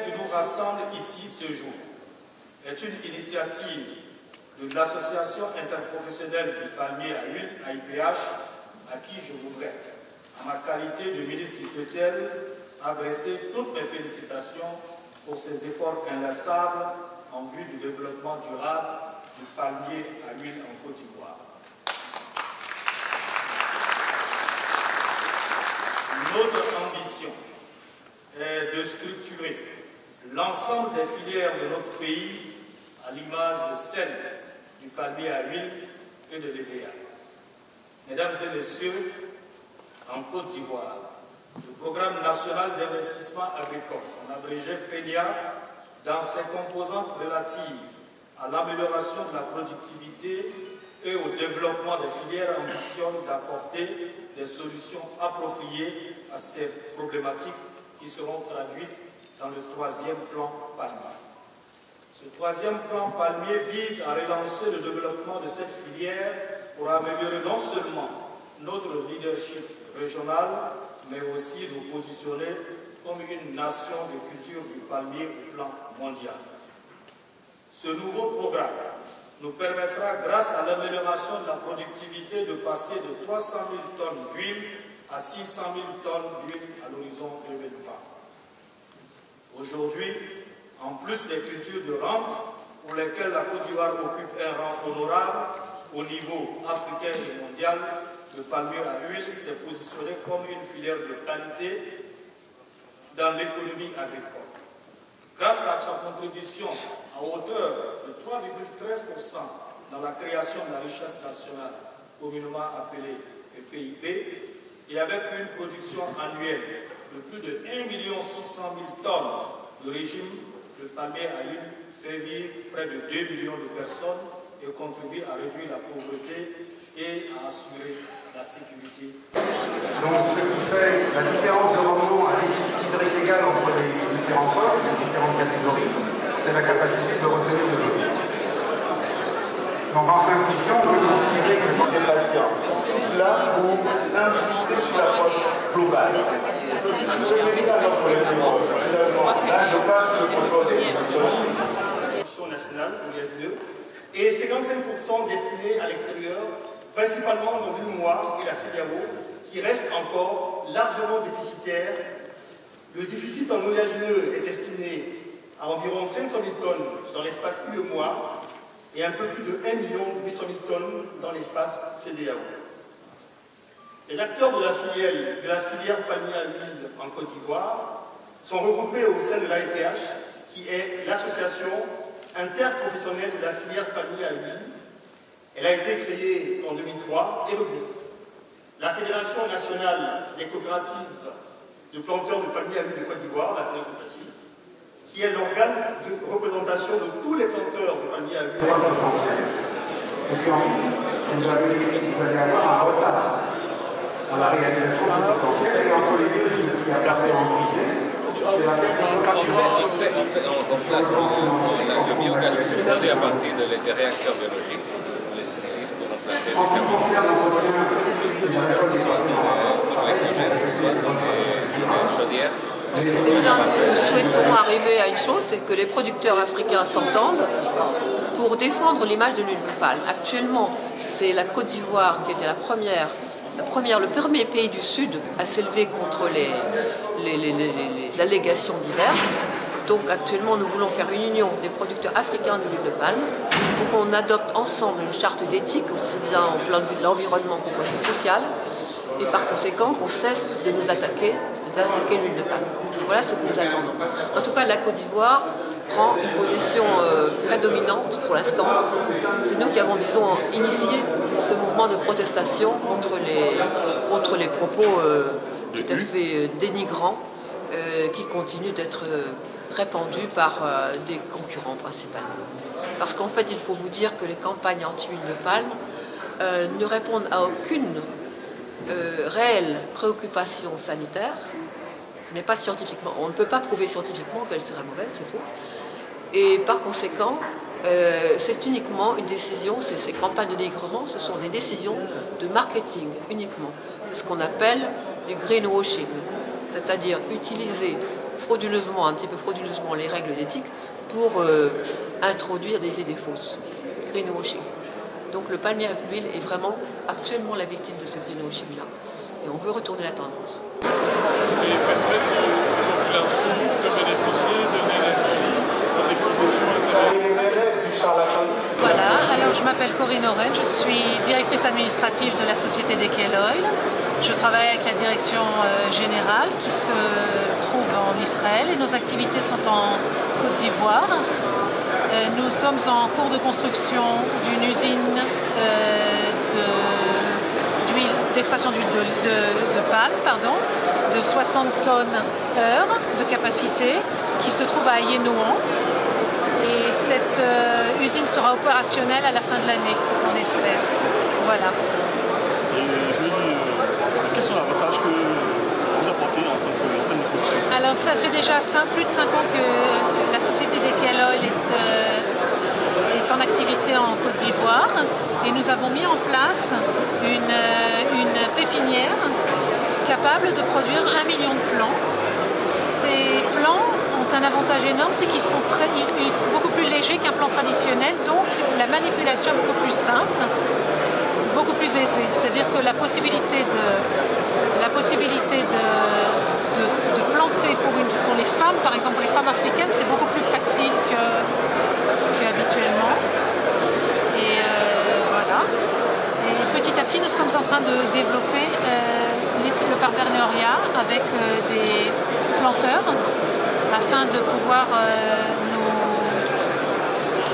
qui nous rassemble ici ce jour est une initiative de l'Association interprofessionnelle du palmier à huile, AIPH, à qui je voudrais, en ma qualité de ministre du tutelle, adresser toutes mes félicitations pour ces efforts inlassables en vue du développement durable du palmier à huile en Côte d'Ivoire. Notre ambition est de structurer l'ensemble des filières de notre pays à l'image de celle du palmier à huile et de l'EPA. Mesdames et messieurs, en Côte d'Ivoire, le Programme national d'investissement agricole, en abrégé PNIA, dans ses composantes relatives à l'amélioration de la productivité et au développement des filières, ambitionne d'apporter des solutions appropriées à ces problématiques qui seront traduites dans le troisième plan palmier. Ce troisième plan palmier vise à relancer le développement de cette filière pour améliorer non seulement notre leadership régional, mais aussi nous positionner comme une nation de culture du palmier au plan mondial. Ce nouveau programme nous permettra, grâce à l'amélioration de la productivité, de passer de 300 000 tonnes d'huile à 600 000 tonnes d'huile à l'horizon 2020. Aujourd'hui, en plus des cultures de rente, pour lesquelles la Côte d'Ivoire occupe un rang honorable au niveau africain et mondial, le palmier à huile s'est positionné comme une filière de qualité dans l'économie agricole. Grâce à sa contribution à hauteur de 3,13% dans la création de la richesse nationale, communément appelée le PIB, et avec une production annuelle de plus de 1 600 000 tonnes de régime, le palmier à huile fait vivre près de 2 millions de personnes et contribue à réduire la pauvreté et à assurer la sécurité. Donc ce qui fait la différence de rendement à déficit hydrique égal entre les différents sols, les différentes catégories, c'est la capacité de retenir de l'eau. Donc en simplifiant, on peut considérer que des patients. Tout cela pour insister sur l'approche globale. Je vais dire à notre finalement, là je passe le contrôle des production nationale, et 55% destinés à l'extérieur, principalement dans l'UEMOA et la CEDEAO, qui restent encore largement déficitaires. Le déficit en oléagineux est estimé à environ 500 000 tonnes dans l'espace UEMOA et un peu plus de 1 800 000 tonnes dans l'espace CEDEAO. Les acteurs de la filière palmier à huile en Côte d'Ivoire sont regroupés au sein de l'AIPH, qui est l'association interprofessionnelle de la filière palmier à huile. Elle a été créée en 2003 et regroupe la Fédération nationale des coopératives de planteurs de palmier à huile de Côte d'Ivoire, la FNACOPACI, qui est l'organe de représentation de tous les planteurs de palmier à huile. Et puis ensuite, vous allez avoir un retard dans la réalisation du potentiel, et entre les deux, ce qui a permis d'empiriser, c'est la on place le biogaz qui se produit à partir des réacteurs biologiques. On les utilise pour remplacer les chaudières. Eh bien, nous souhaitons arriver à une chose, c'est que les producteurs africains s'entendent pour défendre l'image de l'huile de palme. Actuellement, c'est la Côte d'Ivoire qui était le premier pays du Sud à s'élever contre les allégations diverses. Donc actuellement, nous voulons faire une union des producteurs africains d'huile de palme pour qu'on adopte ensemble une charte d'éthique, aussi bien en plan de vue de l'environnement qu'au point de vue social, et par conséquent qu'on cesse de nous attaquer l'huile de palme. Voilà ce que nous attendons. En tout cas, la Côte d'Ivoire prend une position prédominante pour l'instant. C'est nous qui avons, disons, initié ce mouvement de protestation contre les propos tout à fait dénigrants qui continuent d'être répandus par des concurrents principalement. Parce qu'en fait, il faut vous dire que les campagnes anti-huile de palme ne répondent à aucune réelle préoccupation sanitaire. Ce n'est pas scientifiquement, on ne peut pas prouver scientifiquement qu'elle serait mauvaise, c'est faux. Et par conséquent, c'est uniquement une décision, ces campagnes de dénigrement, ce sont des décisions de marketing uniquement. C'est ce qu'on appelle du greenwashing, c'est-à-dire utiliser frauduleusement, un petit peu frauduleusement les règles d'éthique pour introduire des idées fausses, greenwashing. Donc le palmier à huile est vraiment actuellement la victime de ce greenwashing-là. Et on veut retourner la tendance. C'est permettre aux populations de bénéficier de l'énergie dans des conditions intéressantes. Voilà, alors je m'appelle Corinne Oren, je suis directrice administrative de la société d'Ekel Oil. Je travaille avec la direction générale qui se trouve en Israël et nos activités sont en Côte d'Ivoire. Nous sommes en cours de construction d'une usine d'extraction d'huile de palme, de 60 tonnes heure de capacité qui se trouve à Yénouan. Et cette usine sera opérationnelle à la fin de l'année, on espère. Voilà. Et quels sont les avantages que vous apportez en tant que production? Alors ça fait déjà plus de 5 ans que la société d'Ekel Oil est en activité en Côte d'Ivoire et nous avons mis en place une pépinière capable de produire 1 million de plants. Ces plants ont un avantage énorme, c'est qu'ils sont beaucoup plus légers qu'un plant traditionnel, donc la manipulation est beaucoup plus simple, beaucoup plus aisée. C'est-à-dire que la possibilité de planter pour les femmes, par exemple pour les femmes africaines, c'est beaucoup plus facile qu'habituellement. Et voilà. Et petit à petit, nous sommes en train de développer le partenariat avec des planteurs afin de pouvoir nous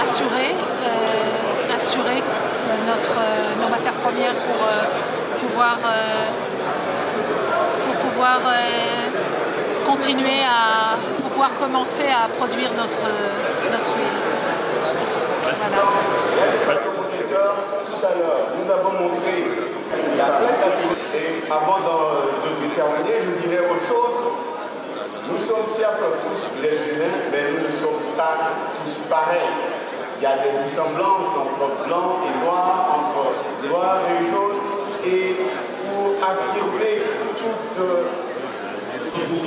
assurer nos matières premières pour pouvoir continuer pour pouvoir commencer à produire notre huile. Voilà. Tout à l'heure, nous avons montré la pleine activité. Et avant de terminer, je dirais autre chose. Nous sommes certes tous des humains, mais nous ne sommes pas tous pareils. Il y a des dissemblances entre blanc et noir, entre noir et jaune. Et pour affirmer beaucoup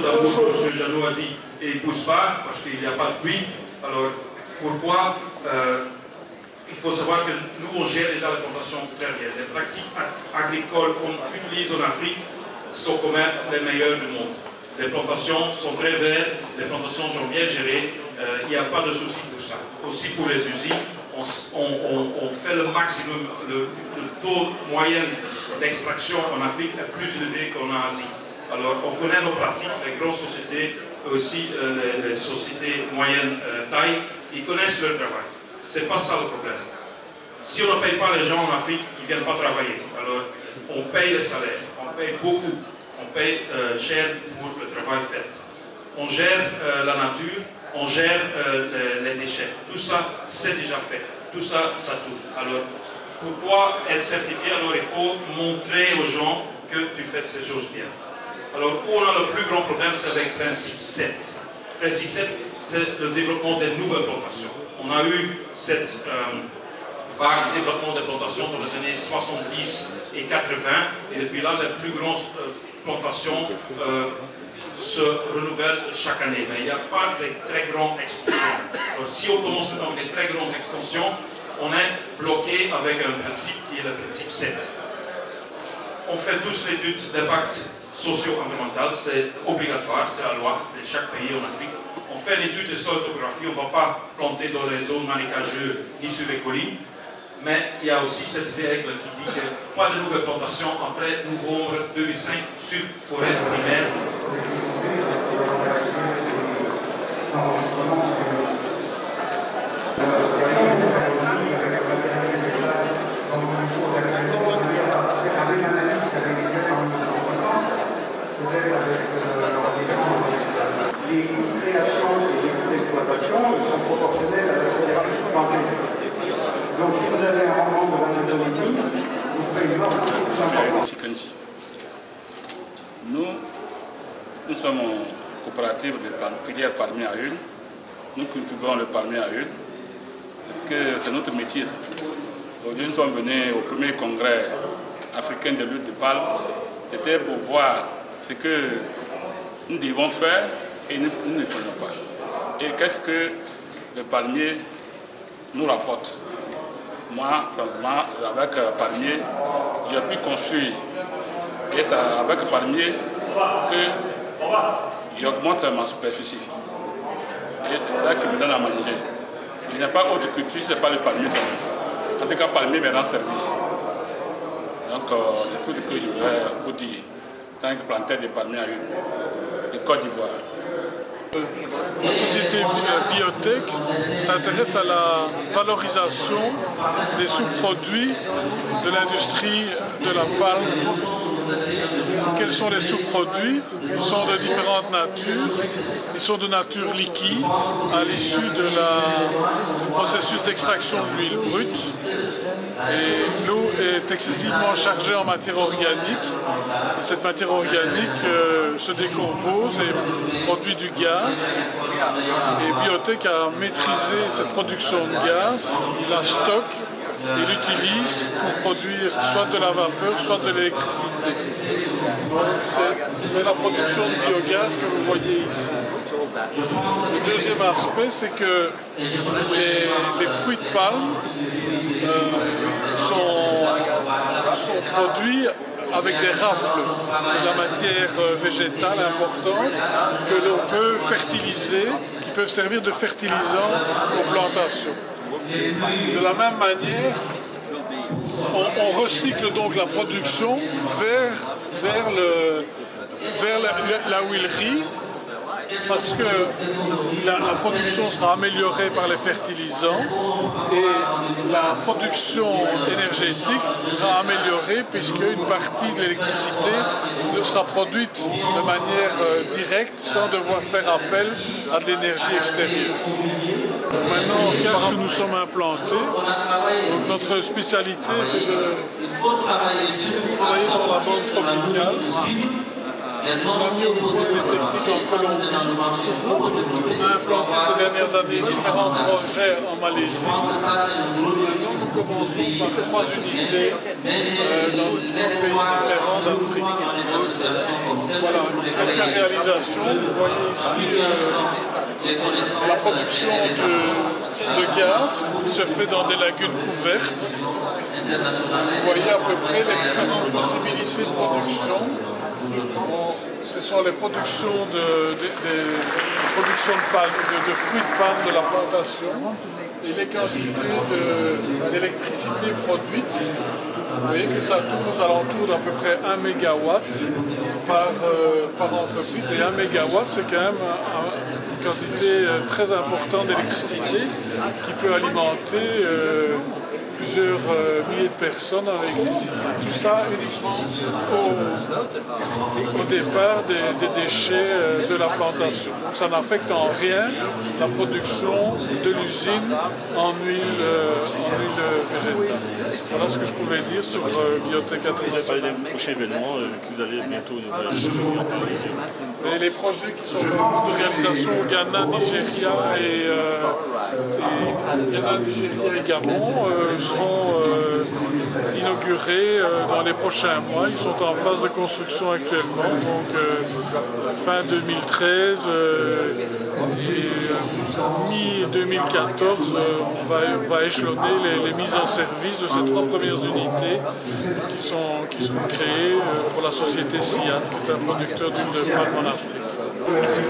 d'amour, ce que Jeannot a dit, et il ne pousse pas, parce qu'il n'y a pas de pluie. Alors, pourquoi il faut savoir que nous, on gère déjà la plantation terrienne. Les pratiques agricoles qu'on utilise en Afrique sont quand même les meilleures du monde. Les plantations sont très vertes, les plantations sont bien gérées, il n'y a pas de souci pour ça. Aussi pour les usines, on fait le maximum. Le taux moyen d'extraction en Afrique est plus élevé qu'en Asie. Alors on connaît nos pratiques, les grandes sociétés, aussi les sociétés moyennes taille, ils connaissent leur travail. Ce n'est pas ça le problème. Si on ne paye pas les gens en Afrique, ils ne viennent pas travailler. Alors on paye les salaires, on paye beaucoup. On paye cher pour le travail fait. On gère la nature, on gère les déchets. Tout ça, c'est déjà fait. Tout ça, ça tourne. Alors, pourquoi être certifié? Alors, il faut montrer aux gens que tu fais ces choses bien. Alors, où on a le plus grand problème, c'est avec Principe 7. Principe 7, c'est le développement des nouvelles plantations. On a eu cette vague de développement des plantations dans les années 70 et 80. Et depuis là, les plus grandes plantations se renouvellent chaque année, mais il n'y a pas de très grandes extensions. Alors, si on commence avec des très grandes extensions, on est bloqué avec un principe qui est le principe 7. On fait tous l'étude d'impact socio-environnemental, c'est obligatoire, c'est la loi de chaque pays en Afrique. On fait l'étude de sol-topographie, on ne va pas planter dans les zones marécageuses ni sur les collines. Mais il y a aussi cette règle qui dit que pas de nouvelles plantations après novembre 2005 sur forêt primaire. Les créations et les exploitations sont proportionnelles à la surface plantée. Donc si vous avez un rendement de 22,5, vous ferez une marge plus importante. Nous sommes en coopérative de filière palmier à huile. Nous cultivons le palmier à huile. Parce que c'est notre métier. Aujourd'hui, nous sommes venus au premier congrès africain de l'huile de palme. C'était pour voir ce que nous devons faire et nous ne faisons pas. Et qu'est-ce que le palmier nous rapporte? Moi, avec palmier, j'ai pu construire. Et c'est avec le palmier que j'augmente ma superficie. Et c'est ça qui me donne à manger. Il n'y a pas autre culture, ce n'est pas le palmier seulement. En tout cas, le palmier me rend service. Donc, c'est tout ce que je voulais vous dire. Tant que planter des palmiers à huile, de Côte d'Ivoire. La société Biotech s'intéresse à la valorisation des sous-produits de l'industrie de la palme. Quels sont les sous-produits? Ils sont de différentes natures. Ils sont de nature liquide à l'issue du processus d'extraction de l'huile brute. Et l'eau est excessivement chargée en matière organique. Et cette matière organique se décompose et produit du gaz. Et Biotech a maîtrisé cette production de gaz, il la stocke et l'utilise pour produire soit de la vapeur, soit de l'électricité. Donc c'est la production de biogaz que vous voyez ici. Le deuxième aspect, c'est que les fruits de palme sont produits avec des rafles. C'est de la matière végétale importante que l'on peut fertiliser, qui peuvent servir de fertilisant aux plantations. De la même manière, on recycle donc la production vers la huilerie, parce que la production sera améliorée par les fertilisants et la production énergétique sera améliorée puisque une partie de l'électricité sera produite de manière directe sans devoir faire appel à de l'énergie extérieure. Maintenant, parce que nous sommes implantés, donc notre spécialité c'est de travailler sur la bande tropicale. On a mis au point les techniques en Colombie. On a implanté ces dernières années différents projets en Malaisie. Maintenant, nous commençons par 3 unités dans 3 pays différents d'Afrique. Voilà, quelques réalisations. Vous voyez ici la production de gaz qui se fait dans des lagunes couvertes. Vous voyez à peu près les différentes possibilités de production. Ce sont les productions de fruits de palme de la plantation et les quantités d'électricité produite. Vous voyez que ça tourne aux alentours d'à peu près 1 mégawatt par entreprise. Et 1 mégawatt, c'est quand même une quantité très importante d'électricité qui peut alimenter plusieurs milliers de personnes en électricité. Tout ça uniquement au départ des déchets de la plantation. Ça n'affecte en rien la production de l'usine en huile végétale. Voilà ce que je pouvais dire sur Biotech Atelier. Les prochains événements que vous allez bientôt et les projets qui sont en cours de réalisation au Ghana, Nigeria et Gabon seront inaugurés dans les prochains mois. Ils sont en phase de construction actuellement, donc fin 2013 et mi-2014, on va échelonner les mises en service de ces 3 premières unités qui seront créées pour la société SIAN, qui est un producteur d'huile de palme en Afrique. Merci.